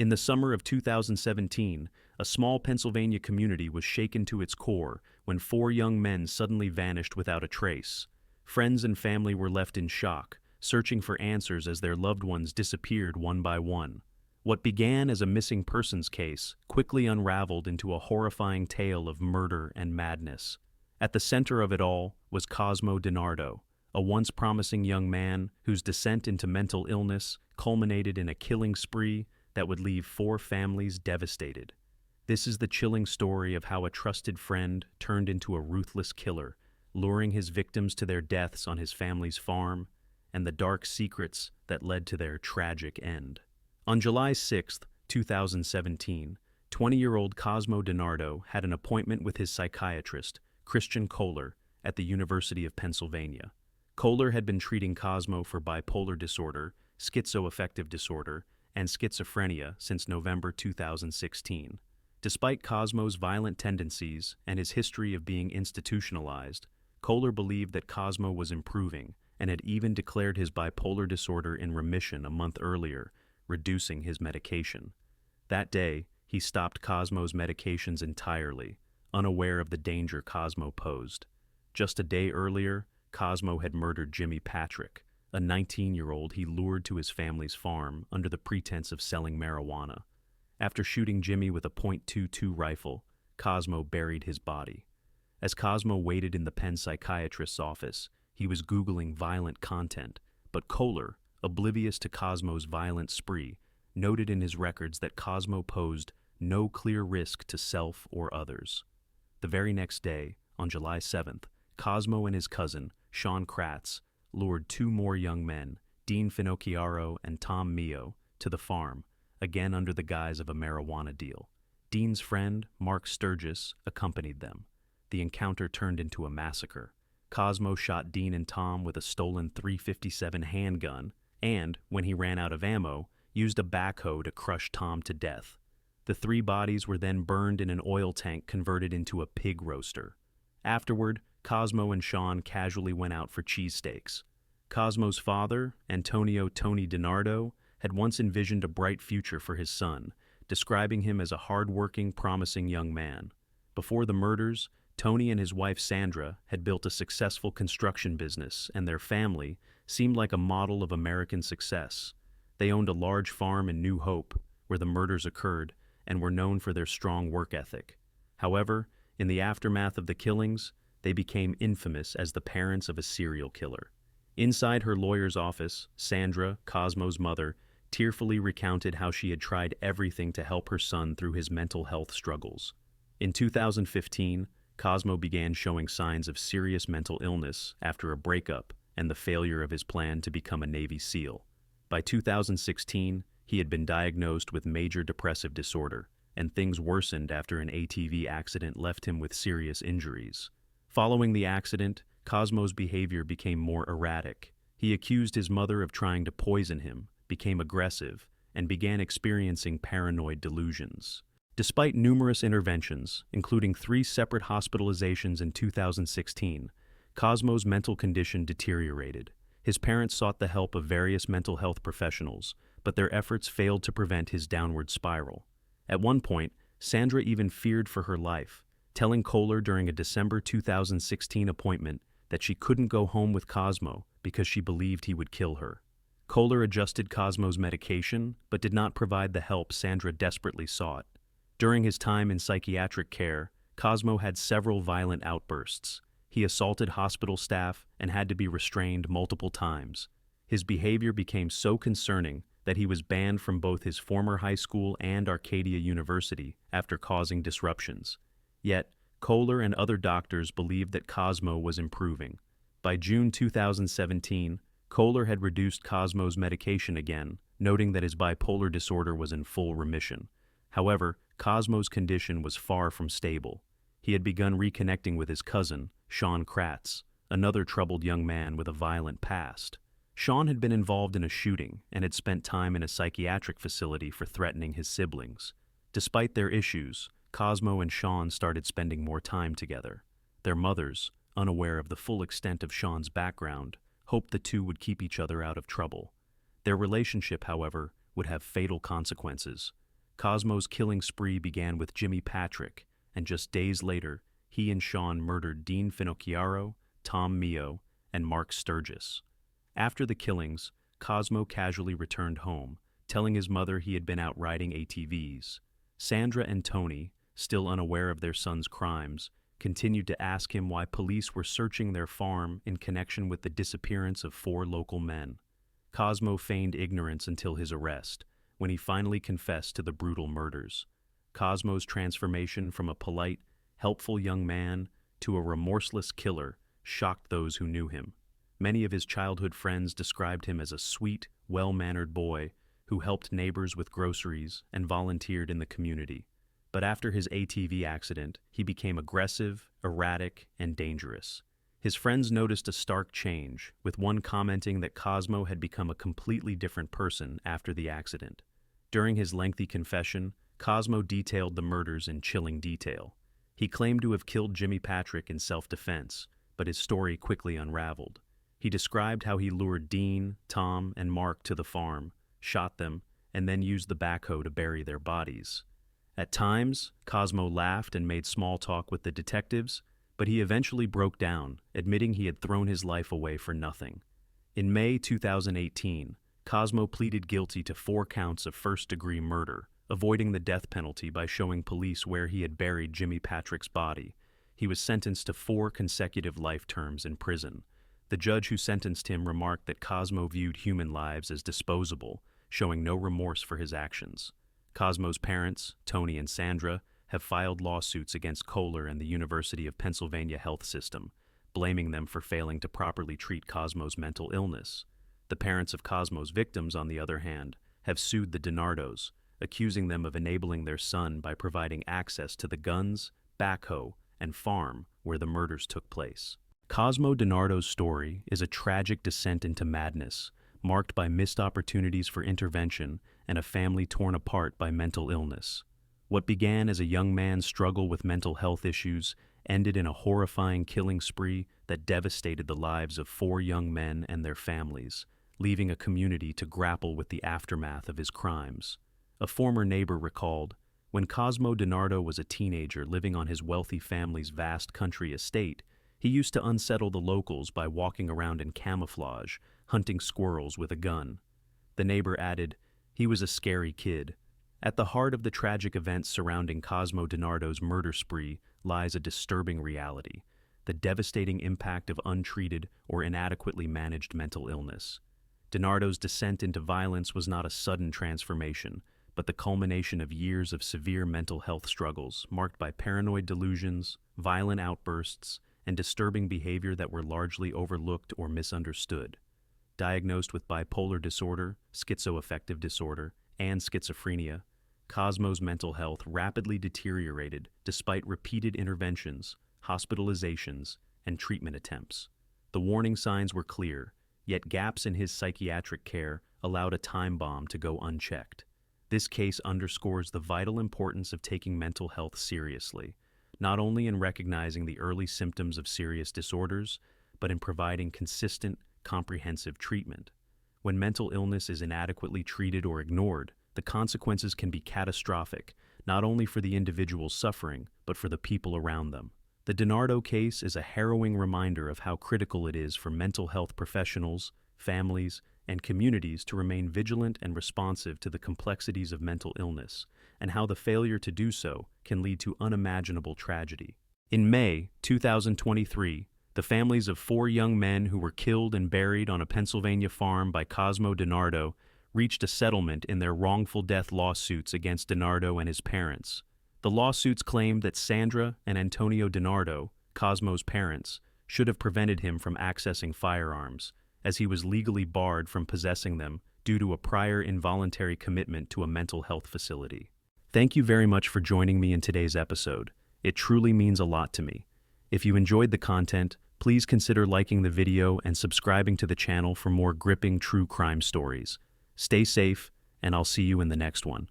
In the summer of 2017, a small Pennsylvania community was shaken to its core when four young men suddenly vanished without a trace. Friends and family were left in shock, searching for answers as their loved ones disappeared one by one. What began as a missing persons case quickly unraveled into a horrifying tale of murder and madness. At the center of it all was Cosmo DiNardo, a once promising young man whose descent into mental illness culminated in a killing spree that would leave four families devastated. This is the chilling story of how a trusted friend turned into a ruthless killer, luring his victims to their deaths on his family's farm, and the dark secrets that led to their tragic end. On July 6, 2017, 20-year-old Cosmo DiNardo had an appointment with his psychiatrist, Christian Kohler, at the University of Pennsylvania. Kohler had been treating Cosmo for bipolar disorder, schizoaffective disorder, and schizophrenia since November 2016. Despite Cosmo's violent tendencies and his history of being institutionalized, Kohler believed that Cosmo was improving and had even declared his bipolar disorder in remission a month earlier, reducing his medication. That day, he stopped Cosmo's medications entirely, unaware of the danger Cosmo posed. Just a day earlier, Cosmo had murdered Jimmy Patrick, a 19-year-old he lured to his family's farm under the pretense of selling marijuana. After shooting Jimmy with a .22 rifle, Cosmo buried his body. As Cosmo waited in the Penn psychiatrist's office, he was Googling violent content, but Kohler, oblivious to Cosmo's violent spree, noted in his records that Cosmo posed no clear risk to self or others. The very next day, on July 7th, Cosmo and his cousin, Sean Kratz, lured two more young men, Dean Finocchiaro and Tom Mio, to the farm, again under the guise of a marijuana deal. Dean's friend, Mark Sturgis, accompanied them. The encounter turned into a massacre. Cosmo shot Dean and Tom with a stolen .357 handgun and, when he ran out of ammo, used a backhoe to crush Tom to death. The three bodies were then burned in an oil tank converted into a pig roaster. Afterward, Cosmo and Sean casually went out for cheesesteaks. Cosmo's father, Antonio "Tony" DiNardo, had once envisioned a bright future for his son, describing him as a hard-working, promising young man. Before the murders, Tony and his wife Sandra had built a successful construction business, and their family seemed like a model of American success. They owned a large farm in New Hope, where the murders occurred, and were known for their strong work ethic. However, in the aftermath of the killings, they became infamous as the parents of a serial killer. Inside her lawyer's office, Sandra, Cosmo's mother, tearfully recounted how she had tried everything to help her son through his mental health struggles. In 2015, Cosmo began showing signs of serious mental illness after a breakup and the failure of his plan to become a Navy SEAL. By 2016, he had been diagnosed with major depressive disorder, and things worsened after an ATV accident left him with serious injuries. Following the accident, Cosmo's behavior became more erratic. He accused his mother of trying to poison him, became aggressive, and began experiencing paranoid delusions. Despite numerous interventions, including 3 separate hospitalizations in 2016, Cosmo's mental condition deteriorated. His parents sought the help of various mental health professionals, but their efforts failed to prevent his downward spiral. At one point, Sandra even feared for her life, telling Kohler during a December 2016 appointment that she couldn't go home with Cosmo because she believed he would kill her. Kohler adjusted Cosmo's medication, but did not provide the help Sandra desperately sought. During his time in psychiatric care, Cosmo had several violent outbursts. He assaulted hospital staff and had to be restrained multiple times. His behavior became so concerning that he was banned from both his former high school and Arcadia University after causing disruptions. Yet, Kohler and other doctors believed that Cosmo was improving. By June 2017, Kohler had reduced Cosmo's medication again, noting that his bipolar disorder was in full remission. However, Cosmo's condition was far from stable. He had begun reconnecting with his cousin, Sean Kratz, another troubled young man with a violent past. Sean had been involved in a shooting and had spent time in a psychiatric facility for threatening his siblings. Despite their issues, Cosmo and Sean started spending more time together. Their mothers, unaware of the full extent of Sean's background, hoped the two would keep each other out of trouble. Their relationship, however, would have fatal consequences. Cosmo's killing spree began with Jimmy Patrick, and just days later, he and Sean murdered Dean Finocchiaro, Tom Mio, and Mark Sturgis. After the killings, Cosmo casually returned home, telling his mother he had been out riding ATVs. Sandra and Tony, still unaware of their son's crimes, continued to ask him why police were searching their farm in connection with the disappearance of 4 local men. Cosmo feigned ignorance until his arrest, when he finally confessed to the brutal murders. Cosmo's transformation from a polite, helpful young man to a remorseless killer shocked those who knew him. Many of his childhood friends described him as a sweet, well-mannered boy who helped neighbors with groceries and volunteered in the community. But after his ATV accident, he became aggressive, erratic, and dangerous. His friends noticed a stark change, with one commenting that Cosmo had become a completely different person after the accident. During his lengthy confession, Cosmo detailed the murders in chilling detail. He claimed to have killed Jimmy Patrick in self-defense, but his story quickly unraveled. He described how he lured Dean, Tom, and Mark to the farm, shot them, and then used the backhoe to bury their bodies. At times, Cosmo laughed and made small talk with the detectives, but he eventually broke down, admitting he had thrown his life away for nothing. In May 2018, Cosmo pleaded guilty to 4 counts of first-degree murder, avoiding the death penalty by showing police where he had buried Jimmy Patrick's body. He was sentenced to 4 consecutive life terms in prison. The judge who sentenced him remarked that Cosmo viewed human lives as disposable, showing no remorse for his actions. Cosmo's parents, Tony and Sandra, have filed lawsuits against Kohler and the University of Pennsylvania Health System, blaming them for failing to properly treat Cosmo's mental illness. The parents of Cosmo's victims, on the other hand, have sued the DiNardos, accusing them of enabling their son by providing access to the guns, backhoe, and farm where the murders took place. Cosmo DiNardo's story is a tragic descent into madness, marked by missed opportunities for intervention and a family torn apart by mental illness. What began as a young man's struggle with mental health issues ended in a horrifying killing spree that devastated the lives of 4 young men and their families, leaving a community to grapple with the aftermath of his crimes. A former neighbor recalled, "When Cosmo DiNardo was a teenager living on his wealthy family's vast country estate, he used to unsettle the locals by walking around in camouflage, hunting squirrels with a gun." The neighbor added, "He was a scary kid." At the heart of the tragic events surrounding Cosmo DiNardo's murder spree lies a disturbing reality: the devastating impact of untreated or inadequately managed mental illness. DiNardo's descent into violence was not a sudden transformation, but the culmination of years of severe mental health struggles marked by paranoid delusions, violent outbursts, and disturbing behavior that were largely overlooked or misunderstood. Diagnosed with bipolar disorder, schizoaffective disorder, and schizophrenia, Cosmo's mental health rapidly deteriorated despite repeated interventions, hospitalizations, and treatment attempts. The warning signs were clear, yet gaps in his psychiatric care allowed a time bomb to go unchecked. This case underscores the vital importance of taking mental health seriously, not only in recognizing the early symptoms of serious disorders, but in providing consistent, comprehensive treatment. When mental illness is inadequately treated or ignored, the consequences can be catastrophic, not only for the individual suffering, but for the people around them. The DiNardo case is a harrowing reminder of how critical it is for mental health professionals, families, and communities to remain vigilant and responsive to the complexities of mental illness, and how the failure to do so can lead to unimaginable tragedy. In May 2023, the families of 4 young men who were killed and buried on a Pennsylvania farm by Cosmo DiNardo reached a settlement in their wrongful death lawsuits against DiNardo and his parents. The lawsuits claimed that Sandra and Antonio DiNardo, Cosmo's parents, should have prevented him from accessing firearms, as he was legally barred from possessing them due to a prior involuntary commitment to a mental health facility. Thank you very much for joining me in today's episode. It truly means a lot to me. If you enjoyed the content, please consider liking the video and subscribing to the channel for more gripping true crime stories. Stay safe, and I'll see you in the next one.